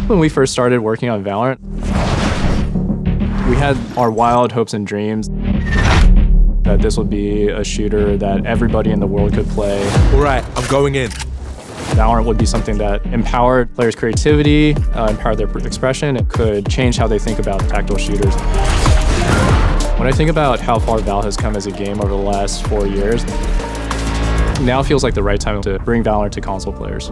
When we first started working on Valorant, we had our wild hopes and dreams that this would be a shooter that everybody in the world could play. All right, I'm going in. Valorant would be something that empowered players' creativity, empowered their expression. It could change how they think about tactical shooters. When I think about how far Val has come as a game over the last 4 years, now feels like the right time to bring Valorant to console players.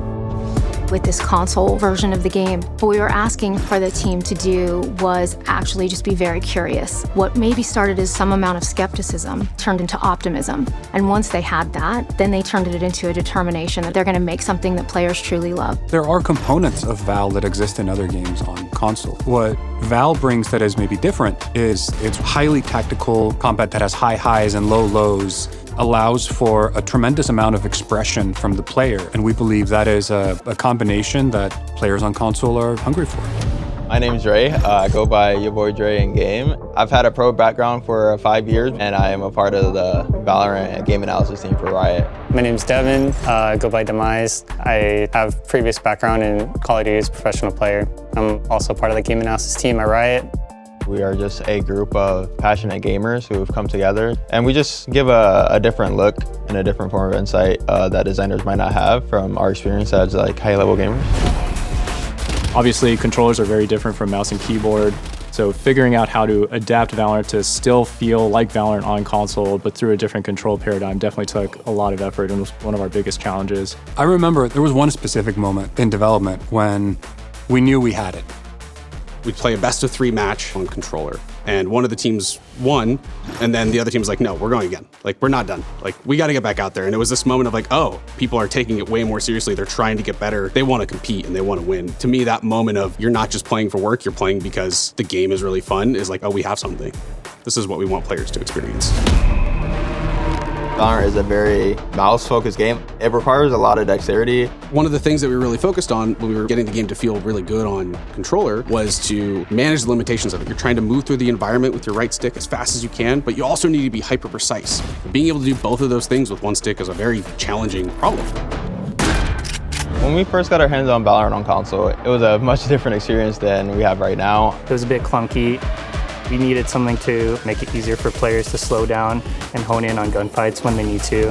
With this console version of the game, what we were asking for the team to do was actually just be very curious. What maybe started as some amount of skepticism turned into optimism. And once they had that, then they turned it into a determination that they're going to make something that players truly love. There are components of Val that exist in other games on console. What Val brings that is maybe different is it's highly tactical combat that has high highs and low lows, allows for a tremendous amount of expression from the player. And we believe that is a combination that players on console are hungry for. My name's Dre. I go by your boy Dre in game. I've had a pro background for 5 years, and I am a part of the Valorant game analysis team for Riot. My name's Devin. I go by Demise. I have previous background in Call of Duty as a professional player. I'm also part of the game analysis team at Riot. We are just a group of passionate gamers who have come together, and we just give a different look and a different form of insight that designers might not have from our experience as like high-level gamers. Obviously, controllers are very different from mouse and keyboard, so figuring out how to adapt Valorant to still feel like Valorant on console, but through a different control paradigm definitely took a lot of effort and was one of our biggest challenges. I remember there was one specific moment in development when we knew we had it. We'd play a best of 3 match on controller, and one of the teams won, and then the other team was like, no, we're going again. Like, we're not done. Like, we got to get back out there. And it was this moment of like, oh, people are taking it way more seriously. They're trying to get better. They want to compete and they want to win. To me, that moment of you're not just playing for work, you're playing because the game is really fun is like, oh, we have something. This is what we want players to experience. Valorant is a very mouse-focused game. It requires a lot of dexterity. One of the things that we really focused on when we were getting the game to feel really good on controller was to manage the limitations of it. You're trying to move through the environment with your right stick as fast as you can, but you also need to be hyper-precise. Being able to do both of those things with one stick is a very challenging problem. When we first got our hands on Valorant on console, it was a much different experience than we have right now. It was a bit clunky. We needed something to make it easier for players to slow down and hone in on gunfights when they need to.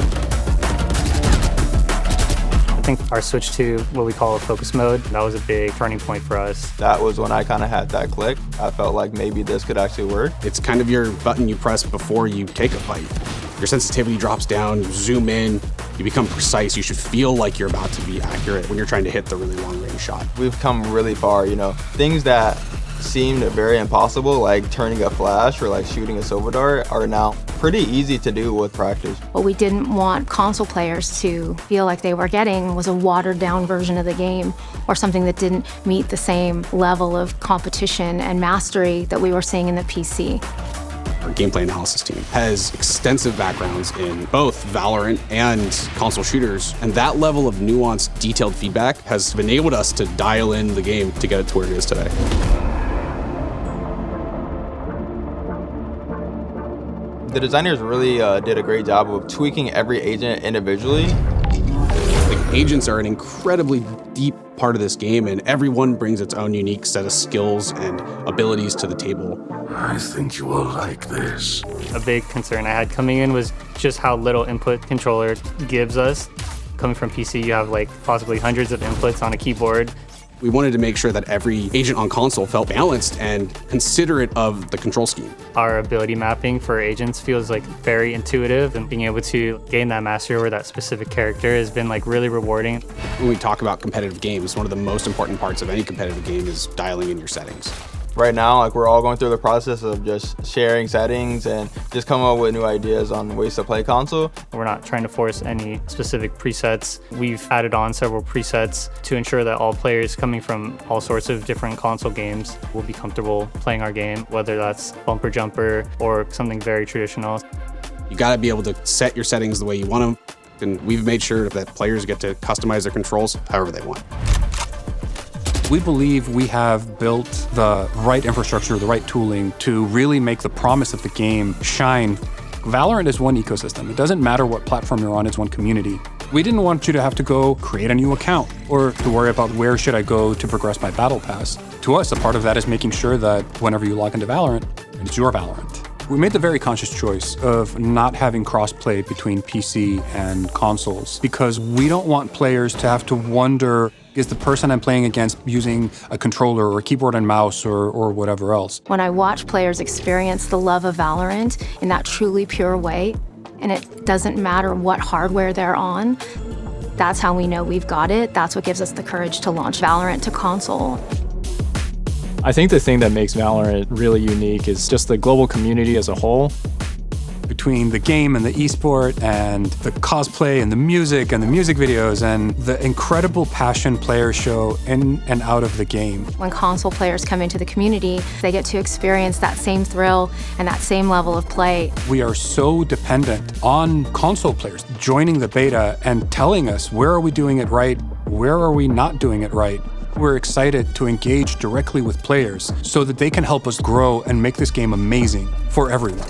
I think our switch to what we call a focus mode, that was a big turning point for us. That was when I kind of had that click. I felt like maybe this could actually work. It's kind of your button you press before you take a fight. Your sensitivity drops down, you zoom in, you become precise. You should feel like you're about to be accurate when you're trying to hit the really long range shot. We've come really far, you know. Things that seemed very impossible, like turning a flash or like shooting a silver dart, are now pretty easy to do with practice. What we didn't want console players to feel like they were getting was a watered down version of the game or something that didn't meet the same level of competition and mastery that we were seeing in the PC. Our gameplay analysis team has extensive backgrounds in both Valorant and console shooters, and that level of nuanced, detailed feedback has enabled us to dial in the game to get it to where it is today. The designers really did a great job of tweaking every agent individually. Like, agents are an incredibly deep part of this game, and everyone brings its own unique set of skills and abilities to the table. I think you will like this. A big concern I had coming in was just how little input controller gives us. Coming from PC, you have like possibly hundreds of inputs on a keyboard. We wanted to make sure that every agent on console felt balanced and considerate of the control scheme. Our ability mapping for agents feels like very intuitive, and being able to gain that mastery over that specific character has been like really rewarding. When we talk about competitive games, one of the most important parts of any competitive game is dialing in your settings. Right now, like, we're all going through the process of just sharing settings and just coming up with new ideas on ways to play console. We're not trying to force any specific presets. We've added on several presets to ensure that all players coming from all sorts of different console games will be comfortable playing our game, whether that's bumper jumper or something very traditional. You gotta be able to set your settings the way you want them, and we've made sure that players get to customize their controls however they want. We believe we have built the right infrastructure, the right tooling to really make the promise of the game shine. Valorant is one ecosystem. It doesn't matter what platform you're on, it's one community. We didn't want you to have to go create a new account or to worry about where should I go to progress my battle pass. To us, a part of that is making sure that whenever you log into Valorant, it's your Valorant. We made the very conscious choice of not having crossplay between PC and consoles because we don't want players to have to wonder, is the person I'm playing against using a controller or a keyboard and mouse or whatever else? When I watch players experience the love of Valorant in that truly pure way, and it doesn't matter what hardware they're on, that's how we know we've got it. That's what gives us the courage to launch Valorant to console. I think the thing that makes Valorant really unique is just the global community as a whole. Between the game and the esport and the cosplay and the music videos and the incredible passion players show in and out of the game. When console players come into the community, they get to experience that same thrill and that same level of play. We are so dependent on console players joining the beta and telling us where are we doing it right, where are we not doing it right. We're excited to engage directly with players so that they can help us grow and make this game amazing for everyone.